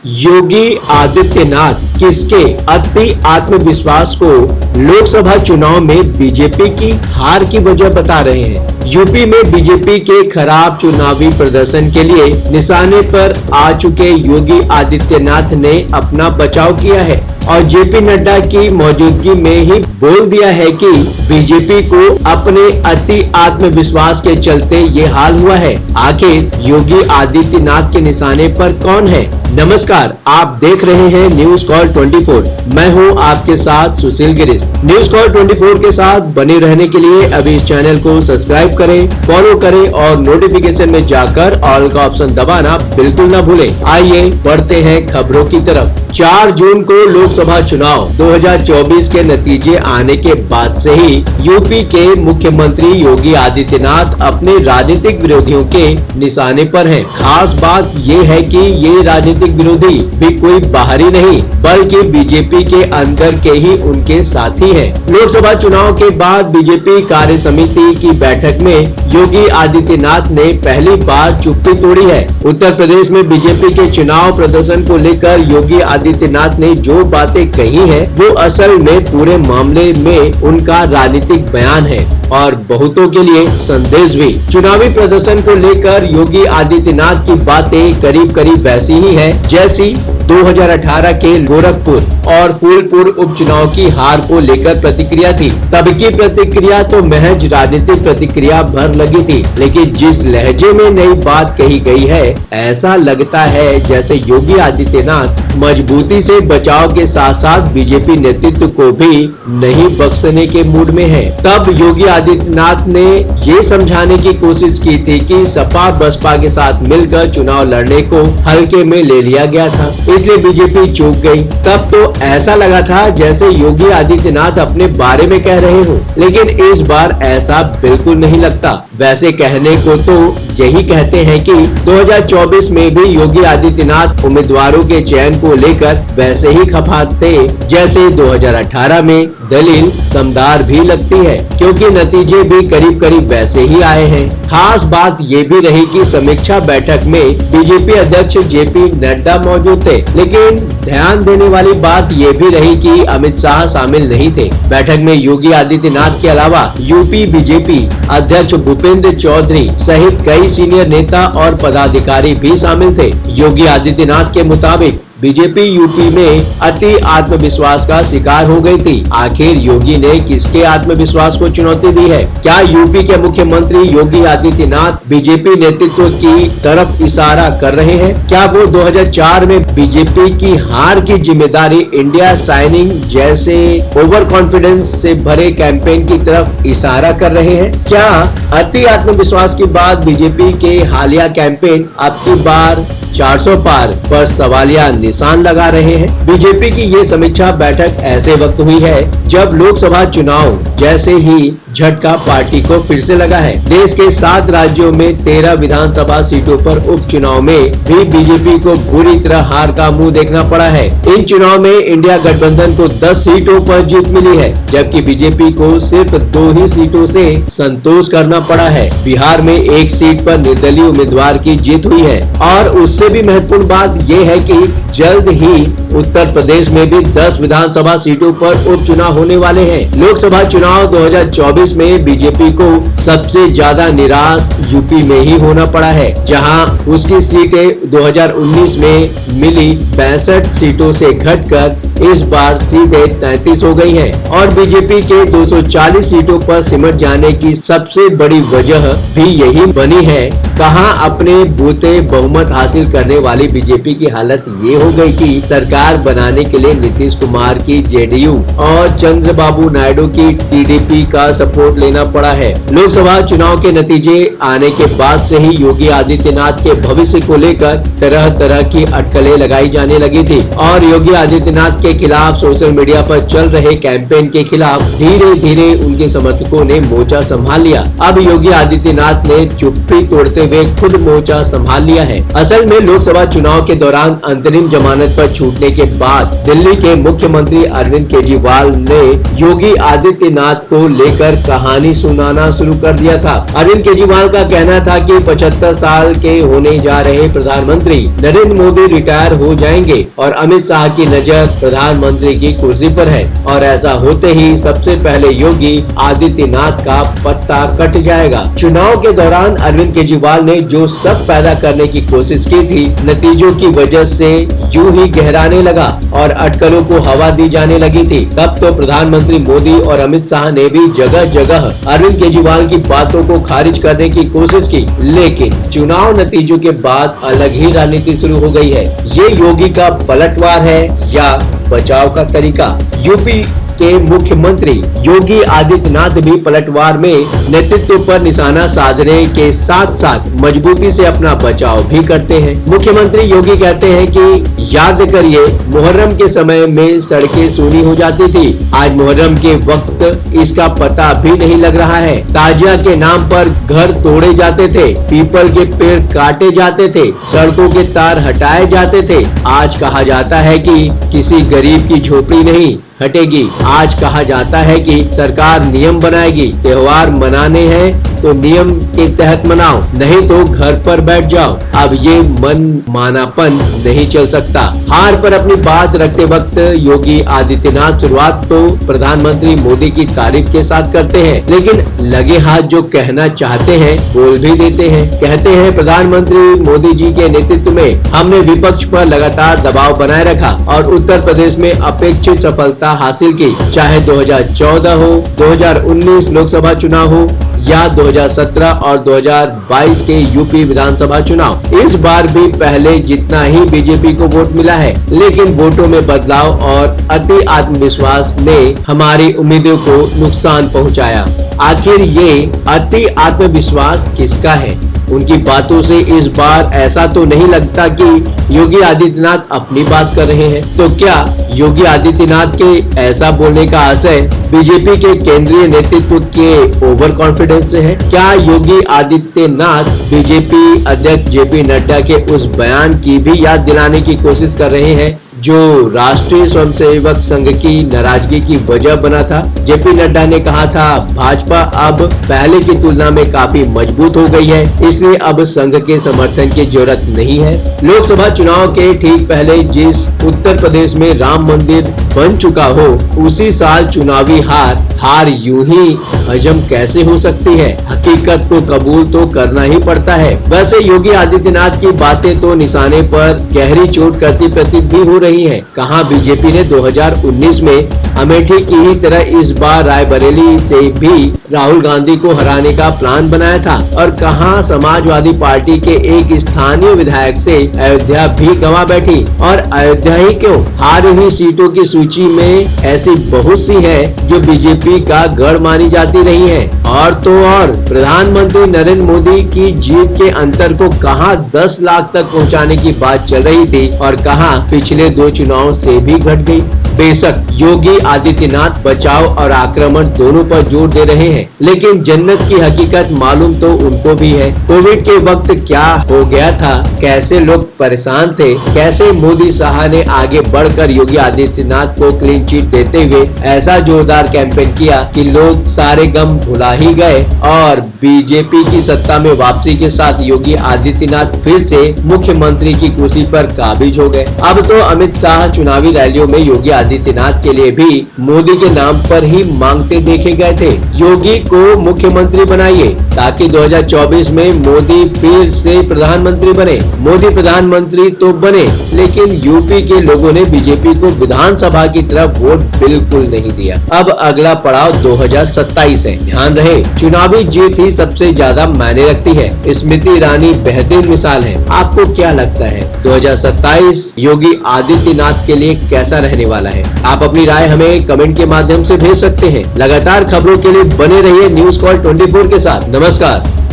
योगी आदित्यनाथ किसके अति आत्मविश्वास को लोकसभा चुनाव में बीजेपी की हार की वजह बता रहे हैं। यूपी में बीजेपी के खराब चुनावी प्रदर्शन के लिए निशाने पर आ चुके योगी आदित्यनाथ ने अपना बचाव किया है और जेपी नड्डा की मौजूदगी में ही बोल दिया है कि बीजेपी को अपने अति आत्मविश्वास के चलते ये हाल हुआ है। आखिर योगी आदित्यनाथ के निशाने पर कौन है? नमस्कार, आप देख रहे हैं न्यूज कॉल 24। मैं हूं आपके साथ सुशील गिरीश। न्यूज कॉल 24 के साथ बने रहने के लिए अभी इस चैनल को सब्सक्राइब करें, फॉलो करें और नोटिफिकेशन में जाकर ऑल का ऑप्शन दबाना बिल्कुल न भूलें। आइए बढ़ते हैं खबरों की तरफ। 4 जून को लोकसभा चुनाव 2024 के नतीजे आने के बाद से ही यूपी के मुख्यमंत्री योगी आदित्यनाथ अपने राजनीतिक विरोधियों के निशाने पर हैं। खास बात ये है कि ये राजनीतिक विरोधी भी कोई बाहरी नहीं बल्कि बीजेपी के अंदर के ही उनके साथी हैं। लोकसभा चुनाव के बाद बीजेपी कार्य समिति की बैठक में योगी आदित्यनाथ ने पहली बार चुप्पी तोड़ी है। उत्तर प्रदेश में बीजेपी के चुनाव प्रदर्शन को लेकर योगी आदित्यनाथ ने जो बातें कही हैं, वो असल में पूरे मामले में उनका राजनीतिक बयान है और बहुतों के लिए संदेश भी। चुनावी प्रदर्शन को लेकर योगी आदित्यनाथ की बातें करीब करीब वैसी ही है जैसी 2018 के गोरखपुर और फूलपुर उपचुनाव की हार को लेकर प्रतिक्रिया थी। तब की प्रतिक्रिया तो महज राजनीतिक प्रतिक्रिया भर लगी थी, लेकिन जिस लहजे में नई बात कही गई है, ऐसा लगता है जैसे योगी आदित्यनाथ मजबूती से बचाव के साथ साथ बीजेपी नेतृत्व को भी नहीं बख्शने के मूड में है। तब योगी आदित्यनाथ ने ये समझाने की कोशिश की थी कि सपा बसपा के साथ मिलकर चुनाव लड़ने को हल्के में ले लिया गया था, इसलिए बीजेपी चूक गई। तब तो ऐसा लगा था जैसे योगी आदित्यनाथ अपने बारे में कह रहे हो, लेकिन इस बार ऐसा बिल्कुल नहीं लगता। वैसे कहने को तो यही कहते हैं कि 2024 में भी योगी आदित्यनाथ उम्मीदवारों के चयन को लेकर वैसे ही खफा थे जैसे 2018 में। दलील दमदार भी लगती है क्योंकि नतीजे भी करीब करीब वैसे ही आए हैं। खास बात ये भी रही कि समीक्षा बैठक में बीजेपी अध्यक्ष जेपी नड्डा मौजूद थे, लेकिन ध्यान देने वाली बात ये भी रही कि अमित शाह शामिल नहीं थे। बैठक में योगी आदित्यनाथ के अलावा यूपी बीजेपी अध्यक्ष भूपेंद्र चौधरी सहित कई सीनियर नेता और पदाधिकारी भी शामिल थे। योगी आदित्यनाथ के मुताबिक बीजेपी यूपी में अति आत्मविश्वास का शिकार हो गई थी। आखिर योगी ने किसके आत्मविश्वास को चुनौती दी है? क्या यूपी के मुख्यमंत्री योगी आदित्यनाथ बीजेपी नेतृत्व की तरफ इशारा कर रहे हैं? क्या वो 2004 में बीजेपी की हार की जिम्मेदारी इंडिया शाइनिंग जैसे ओवर कॉन्फिडेंस से भरे कैंपेन की तरफ इशारा कर रहे हैं? क्या अति आत्मविश्वास के बाद बीजेपी के हालिया कैंपेन अब की बार 400 पार पर सवालिया निशान लगा रहे हैं? बीजेपी की ये समीक्षा बैठक ऐसे वक्त हुई है जब लोकसभा चुनाव जैसे ही झटका पार्टी को फिर से लगा है। देश के 7 राज्यों में 13 विधानसभा सीटों पर उपचुनाव में भी बीजेपी को बुरी तरह हार का मुंह देखना पड़ा है। इन चुनाव में इंडिया गठबंधन को 10 सीटों पर जीत मिली है, जबकि बीजेपी को सिर्फ 2 ही सीटों से संतोष करना पड़ा है। बिहार में 1 सीट पर निर्दलीय उम्मीदवार की जीत हुई है और उससे भी महत्वपूर्ण बात यह है कि जल्द ही उत्तर प्रदेश में भी 10 विधानसभा सीटों पर उपचुनाव होने वाले हैं। लोकसभा चुनाव 2024 में बीजेपी को सबसे ज्यादा निराश यूपी में ही होना पड़ा है, जहां उसकी सीटें 2019 में मिली 62 सीटों से घटकर इस बार सीधे 33 हो गई हैं और बीजेपी के 240 सीटों पर सिमट जाने की सबसे बड़ी वजह भी यही बनी है। कहां अपने बूते बहुमत हासिल करने वाली बीजेपी की हालत ये हो गई कि सरकार बनाने के लिए नीतीश कुमार की जेडीयू और चंद्रबाबू नायडू की टीडीपी का सपोर्ट लेना पड़ा है। लोकसभा चुनाव के नतीजे आने के बाद से ही योगी आदित्यनाथ के भविष्य को लेकर तरह तरह की अटकलें लगाई जाने लगी थी और योगी आदित्यनाथ के के खिलाफ सोशल मीडिया पर चल रहे कैंपेन के खिलाफ धीरे धीरे उनके समर्थकों ने मोर्चा संभाल लिया। अब योगी आदित्यनाथ ने चुप्पी तोड़ते हुए खुद मोर्चा संभाल लिया है। असल में लोकसभा चुनाव के दौरान अंतरिम जमानत पर छूटने के बाद दिल्ली के मुख्यमंत्री अरविंद केजरीवाल ने योगी आदित्यनाथ को लेकर कहानी सुनाना शुरू कर दिया था। अरविंद केजरीवाल का कहना था कि 75 साल के होने जा रहे प्रधानमंत्री नरेंद्र मोदी रिटायर हो जाएंगे और अमित शाह की नजर प्रधानमंत्री की कुर्सी पर है और ऐसा होते ही सबसे पहले योगी आदित्यनाथ का पत्ता कट जाएगा। चुनाव के दौरान अरविंद केजरीवाल ने जो सब पैदा करने की कोशिश की थी, नतीजों की वजह से यूं ही गहराने लगा और अटकलों को हवा दी जाने लगी थी। तब तो प्रधानमंत्री मोदी और अमित शाह ने भी जगह जगह अरविंद केजरीवाल की बातों को खारिज करने की कोशिश की, लेकिन चुनाव नतीजों के बाद अलग ही राजनीति शुरू हो गई है। ये योगी का पलटवार है या बचाव का तरीका? यूपी के मुख्यमंत्री योगी आदित्यनाथ भी पलटवार में नेतृत्व पर निशाना साधने के साथ साथ मजबूती से अपना बचाव भी करते हैं। मुख्यमंत्री योगी कहते हैं कि याद करिए, मुहर्रम के समय में सड़कें सूनी हो जाती थी, आज मुहर्रम के वक्त इसका पता भी नहीं लग रहा है। ताजिया के नाम पर घर तोड़े जाते थे, पीपल के पेड़ काटे जाते थे, सड़कों के तार हटाए जाते थे। आज कहा जाता है कि किसी गरीब की झोपड़ी नहीं हटेगी। आज कहा जाता है कि सरकार नियम बनाएगी, त्योहार मनाने हैं तो नियम के तहत मनाओ, नहीं तो घर पर बैठ जाओ। अब ये मन मानापन नहीं चल सकता। हार पर अपनी बात रखते वक्त योगी आदित्यनाथ शुरुआत तो प्रधानमंत्री मोदी की तारीफ के साथ करते हैं, लेकिन लगे हाथ जो कहना चाहते हैं बोल भी देते हैं। कहते हैं, प्रधानमंत्री मोदी जी के नेतृत्व में हमने विपक्ष पर लगातार दबाव बनाए रखा और उत्तर प्रदेश में अपेक्षित सफलता हासिल की, चाहे 2014 हो, 2019 लोकसभा चुनाव हो या 2017 और 2022 के यूपी विधानसभा चुनाव। इस बार भी पहले जितना ही बीजेपी को वोट मिला है, लेकिन वोटों में बदलाव और अति आत्मविश्वास ने हमारी उम्मीदों को नुकसान पहुंचाया। आखिर ये अति आत्मविश्वास किसका है? उनकी बातों से इस बार ऐसा तो नहीं लगता कि योगी आदित्यनाथ अपनी बात कर रहे हैं। तो क्या योगी आदित्यनाथ के ऐसा बोलने का आशय बीजेपी के केंद्रीय नेतृत्व के ओवर कॉन्फिडेंस से है? क्या योगी आदित्यनाथ बीजेपी अध्यक्ष जेपी नड्डा के उस बयान की भी याद दिलाने की कोशिश कर रहे हैं जो राष्ट्रीय स्वयंसेवक संघ की नाराजगी की वजह बना था? जेपी नड्डा ने कहा था, भाजपा अब पहले की तुलना में काफी मजबूत हो गई है, इसलिए अब संघ के समर्थन की जरूरत नहीं है। लोकसभा चुनाव के ठीक पहले जिस उत्तर प्रदेश में राम मंदिर बन चुका हो, उसी साल चुनावी हार यूं ही हजम कैसे हो सकती है? हकीकत को कबूल तो करना ही पड़ता है। वैसे योगी आदित्यनाथ की बातें तो निशाने पर गहरी चोट करती प्रतीत भी हो रही है। कहां बीजेपी ने 2019 में अमेठी की ही तरह इस बार रायबरेली से भी राहुल गांधी को हराने का प्लान बनाया था, और कहां समाजवादी पार्टी के एक स्थानीय विधायक से अयोध्या भी गंवा बैठी। और अयोध्या ही क्यों, हार हुई सीटों की सूची में ऐसी बहुत सी है जो बीजेपी का गढ़ मानी जाती रही है। और तो और प्रधानमंत्री नरेंद्र मोदी की जीत के अंतर को कहां 10 लाख तक पहुंचाने की बात चल रही थी और कहां पिछले 2 चुनाव से भी घट गई। बेशक योगी आदित्यनाथ बचाव और आक्रमण दोनों पर जोर दे रहे हैं, लेकिन जन्नत की हकीकत मालूम तो उनको भी है। कोविड के वक्त क्या हो गया था, कैसे लोग परेशान थे, कैसे मोदी शाह ने आगे बढ़कर योगी आदित्यनाथ को क्लीन चिट देते हुए ऐसा जोरदार कैंपेन किया कि लोग सारे गम भुला ही गए और बीजेपी की सत्ता में वापसी के साथ योगी आदित्यनाथ फिर से मुख्यमंत्री की कुर्सी पर काबिज हो गए। अब तो अमित शाह चुनावी रैलियों में योगी आदित्यनाथ के लिए भी मोदी के नाम पर ही मांगते देखे गए थे, योगी को मुख्यमंत्री बनाइए ताकि 2024 में मोदी फिर से प्रधानमंत्री बने। मोदी प्रधानमंत्री तो बने, लेकिन यूपी के लोगों ने बीजेपी को विधानसभा की तरफ वोट बिल्कुल नहीं दिया। अब अगला पड़ाव 2027 है। ध्यान रहे, चुनावी जीत ही सबसे ज्यादा मायने रखती है। स्मृति ईरानी बेहतरीन मिसाल है। आपको क्या लगता है 2027 योगी आदित्यनाथ के लिए कैसा रहने वाला है? आप अपनी राय हमें कमेंट के माध्यम से भेज सकते हैं। लगातार खबरों के लिए बने रहिए न्यूज़ कॉल 24 के साथ। नमस्कार।